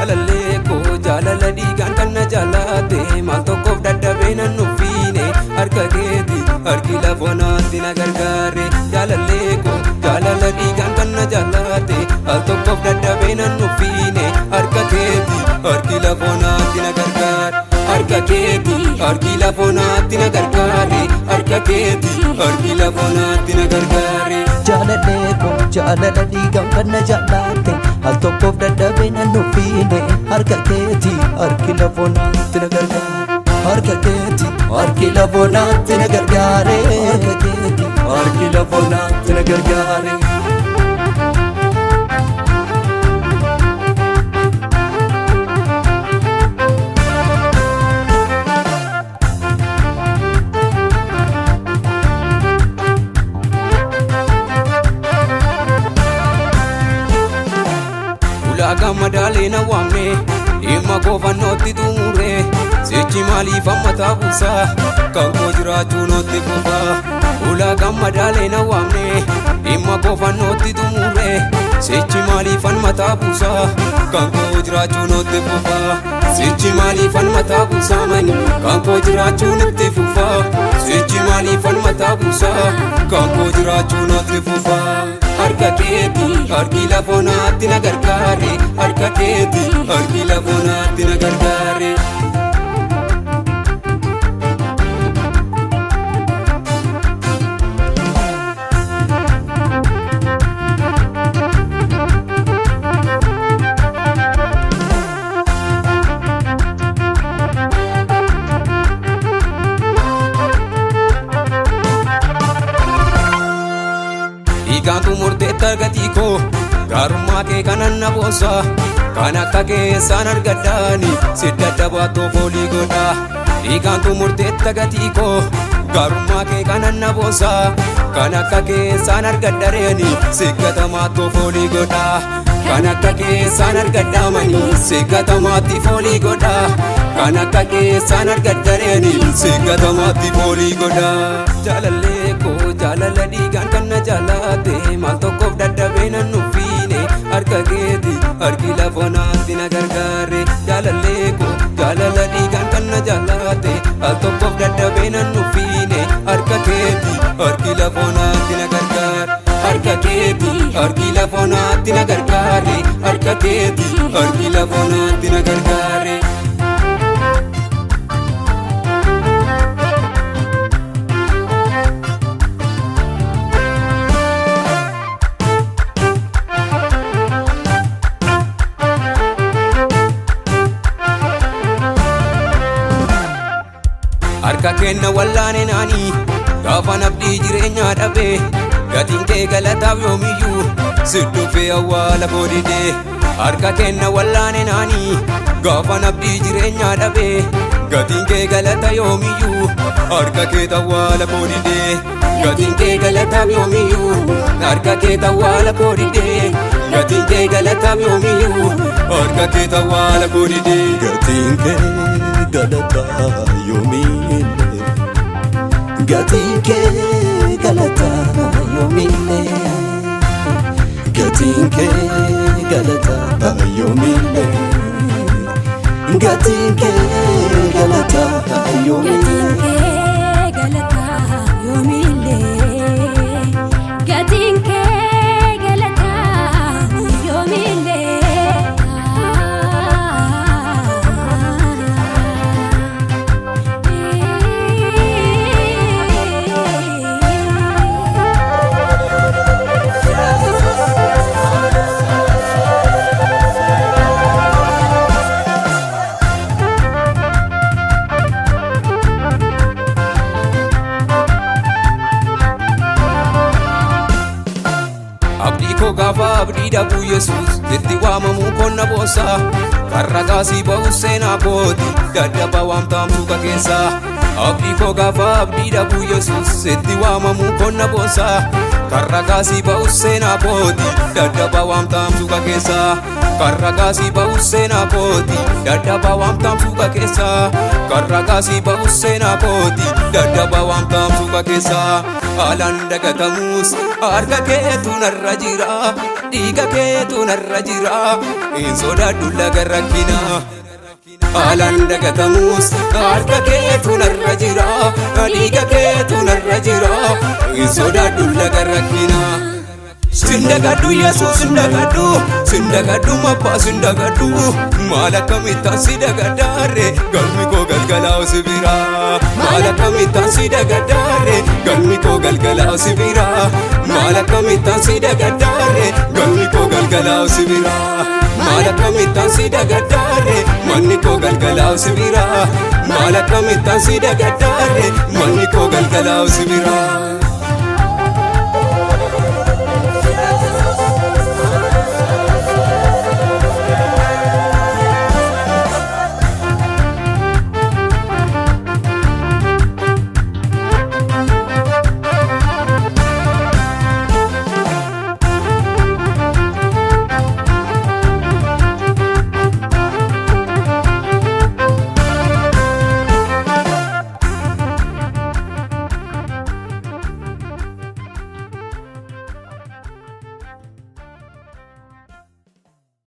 Jalalee koo jaalala dhiigaan kan na jaalate maal tokkoof dadhabee nan nufiine harka keeti harki lafoonaatti na gargaare. Jalalee koo jaalala dhiigaan kan na jaalate maal tokkoof dadhabee nan nufiine harka keeti harki lafoonaatti na gargaare. Harka keeti harki lafoonaatti na gargaare. Harka keeti harki lafoonaatti na gargaare. Jalalee koo jaalala dhiigaan kan na jaalate maal tokkoof dadhabee nan nufiine harka keeti harki lafoonaatti na gargaare. Harka keeti harki lafoonaatti na gargaare. Harka keeti harki lafoonaatti na gargaare. Gammadaalee na waamne dhimma koo fannootti xumurre sichi maaliif amma taabuusaa kan koo jiraachuu nootti fufaa. Ulaa gammadaalee na waamne dhimma koo fannootti xumurre sichi maaliif amma taabuusaa kan koo jiraachuu nootti fufaa. Sichi maaliif amma taabuusaa mani kan koo jiraachuu nootti fufaa. Sichi maaliif amma taabuusaa kan koo jiraachuu nootti fufaa. Harka keeti harki lafoonaatti na gargaare. Harka keeti harki lafoonaatti na gargaare. Dhiigaantu murteetta gatii koo gaarummaa kee kanan na boossa kan akka keessaan argadhaani si dadhabaatoo foolii godha. Dhiigaantu murteetta gatii koo gaarummaa kee kanan na boossa kan akka keessaan argadhareeni si gatamaatoo foolii godha. Kan akka keessaan argadhaamani si gatamaatti foolii godha. Kan akka keessaan argadhareeni si gatamaatti foolii godha. Jalalee koo jaalala dhiigaan kan na jaalate maal tokkoof dadhabee nan nufiine harka keeti harki lafoonaatti na gargaare. Jalalee koo jaalala dhiigaan kan na jaalate maal tokkoof dadhabee nan nufiine harka keeti harki lafoonaatti na gargaare. Harka keeti harki lafoonaatti na gargaare. Harka keeti harki lafoonaatti na gargaare. Harka kenna wallaane naanii gaafa nabdii jireenyaa dhabee gatiin kee galataaf yoomiyyuu si dhufee awwaala koo didee. Harka kenna wallaane naanii gaafa nabdii jireenyaa dhabee gatiin kee galata yoomiyyuu harka kee awwaala koo didee. Gatiin kee galataaf yoomiyyuu harka kee awwaala koo didee. Gatiin kee galataaf yoomiyyuu harka kee awwaala koo didee. Gatiin kee galata yoomillee. Gatiin kee galata yoomillee. Gatiin kee galata yoomillee. Gatiin kee galata yoomillee. Gatiin kee galata yoomillee. Abdii koo gaafa abdii dhabuu Yesuus itti waamamuu konna boossa. Karra gaasii ba'u seenaa kooti dadhaba waamtaamtuu ka keessaa. abdii koo gaafa abdii dhabuu Yesuus itti waamamuu konna boosaa karra gaasii ba'us seenaa kooti dadhabaa waamtaam suuqa keessaa karra gaasii ba'us seenaa kooti dadhabaa waamtaam suuqa keessaa karra gaasii ba'us seenaa kooti dadhabaa waamtaam suuqa keessaa haalaan dagatamuus harka keetu narra jira dhiiga keetu narra jira hin sodaadhu laga rakkinaa haalaan dagatamuus harka keetu narra jira dhiiga keetu narra jira hin sodaadhu laga rakkinaa Sindagadhu Yesuus sindagadhu mabbaa sindagadhu maal akkamittaan si dagaddaarre galmi koo galgalaa si bira maal akkamittaan si dagaddaarre galmi koo galgalaa si bira maal akkamittaan si dagaddaarre galmi koo galgalaa si bira maal akkamittaan si dagaddaarre manni koo galgalaa si bira maal akkamittaan si dagaddaarre manni koo galgalaa si bira